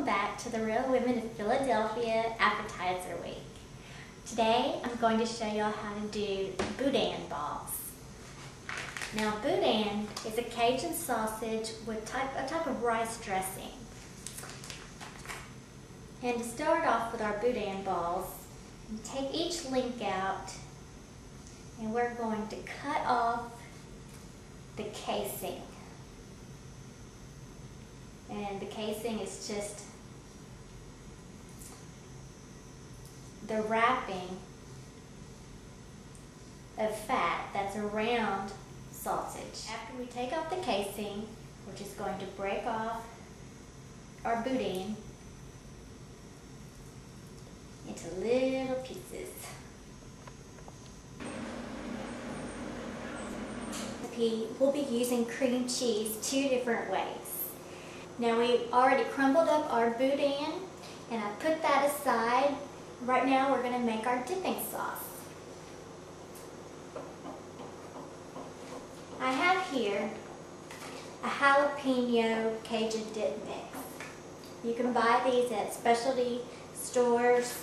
back to the Real Women of Philadelphia Appetizer Week. Today I'm going to show you how to do boudin balls. Now boudin is a Cajun sausage with a type of rice dressing. And to start off with our boudin balls, you take each link out and we're going to cut off the casing. And the casing is just the wrapping of fat that's around sausage. After we take off the casing, we're just going to break off our boudin into little pieces. We'll be using cream cheese two different ways. Now we've already crumbled up our boudin and I put that aside. Right now we're going to make our dipping sauce. I have here a jalapeno Cajun dip mix. You can buy these at specialty stores.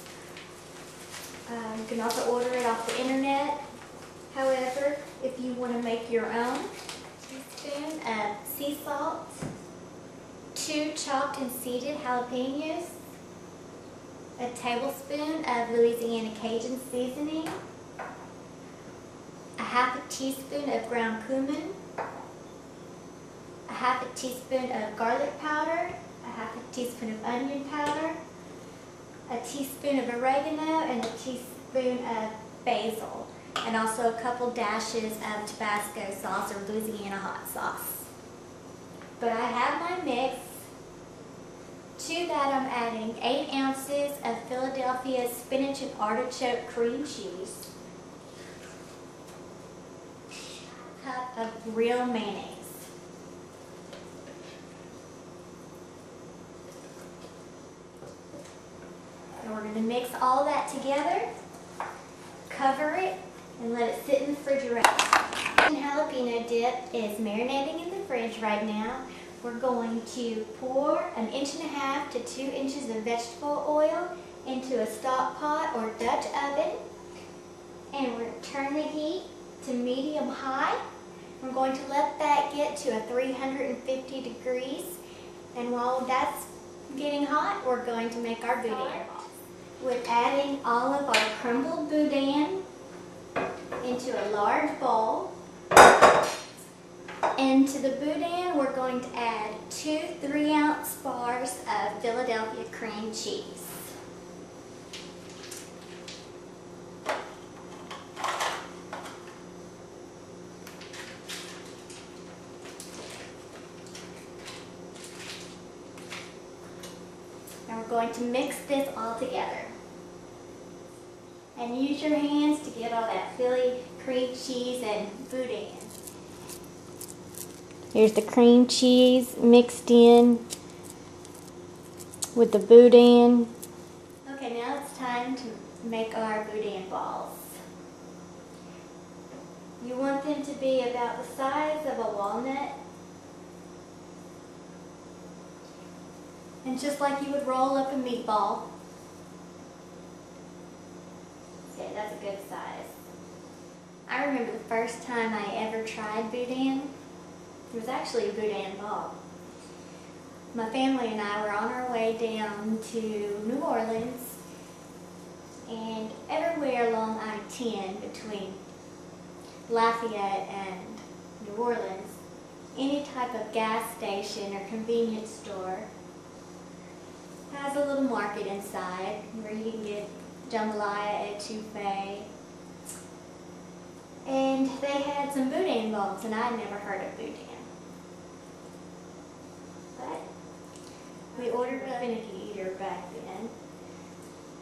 You can also order it off the internet. However, if you want to make your own, a teaspoon of sea salt, 2 chopped and seeded jalapenos, a tablespoon of Louisiana Cajun seasoning, a half a teaspoon of ground cumin, a half a teaspoon of garlic powder, a half a teaspoon of onion powder, a teaspoon of oregano, and a teaspoon of basil, and also a couple dashes of Tabasco sauce or Louisiana hot sauce. But I have my mix. To that I'm adding 8 ounces of Philadelphia spinach and artichoke cream cheese, a cup of real mayonnaise. And we're going to mix all that together, cover it, and let it sit in the refrigerator. The jalapeno dip is marinating in the fridge right now. We're going to pour 1.5 inches to 2 inches of vegetable oil into a stock pot or Dutch oven. And we're going to turn the heat to medium high. We're going to let that get to 350 degrees. And while that's getting hot, we're going to make our boudin. With adding all of our crumbled boudin into a large bowl. Into the boudin, we're going to add 2 3-ounce bars of Philadelphia cream cheese. And we're going to mix this all together. And use your hands to get all that Philly cream cheese and boudin. Here's the cream cheese mixed in with the boudin. Okay, now it's time to make our boudin balls. You want them to be about the size of a walnut. And just like you would roll up a meatball. Okay, that's a good size. I remember the first time I ever tried boudin. It was actually a boudin ball. My family and I were on our way down to New Orleans, and everywhere along I-10 between Lafayette and New Orleans, any type of gas station or convenience store has a little market inside where you can get jambalaya, etouffee, and they had some boudin balls, and I'd never heard of boudin. But we ordered a finicky eater back then,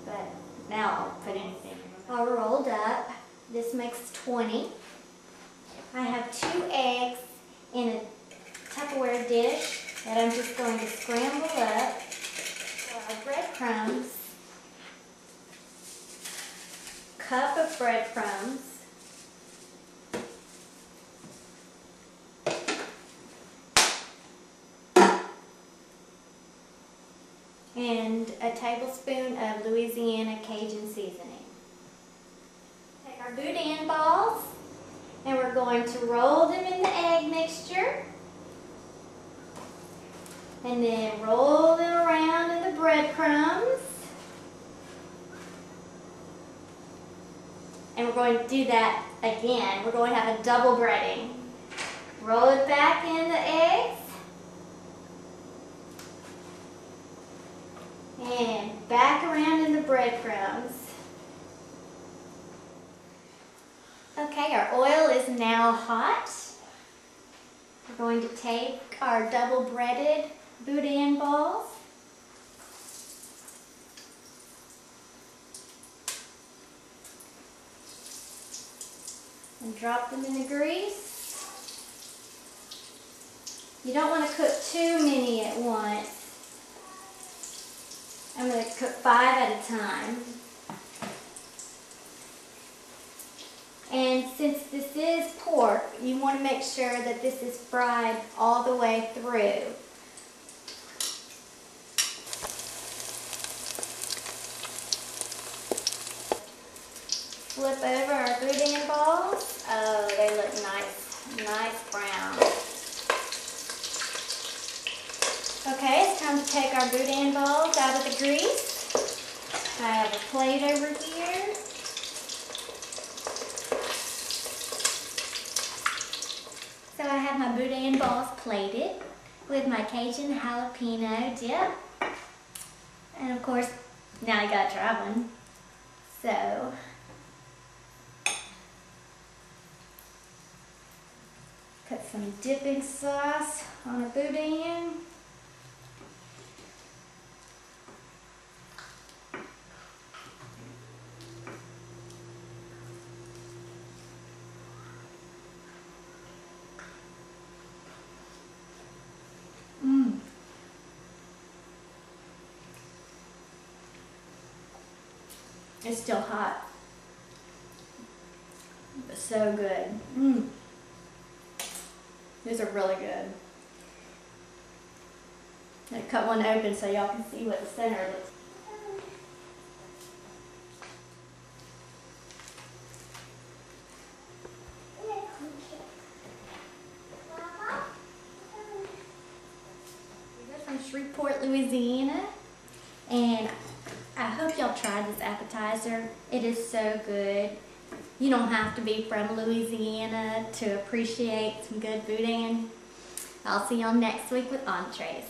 but now I'll put anything. All rolled up. This makes 20. I have 2 eggs in a Tupperware dish that I'm just going to scramble up. Breadcrumbs, cup of breadcrumbs, and a tablespoon of Louisiana Cajun seasoning. Take our boudin balls and we're going to roll them in the egg mixture and then roll them around in the breadcrumbs. And we're going to do that again. We're going to have a double breading. Roll it back in the eggs. And back around in the breadcrumbs. Okay, our oil is now hot. We're going to take our double breaded boudin balls. And drop them in the grease. You don't want to cook too many at once. I'm going to cook 5 at a time. And since this is pork, you want to make sure that this is fried all the way through. Flip over our boudin balls. Oh, they look nice brown. Okay, it's time to take our boudin balls out of the grease. I have a plate over here. So I have my boudin balls plated with my Cajun jalapeno dip. And of course, now I gotta try one. So, put some dipping sauce on a boudin. It's still hot, but so good. These are really good. I'm gonna cut one open so y'all can see what the center looks like. These are from Shreveport, Louisiana, and I hope y'all tried this appetizer. It is so good. You don't have to be from Louisiana to appreciate some good boudin. I'll see y'all next week with entrees.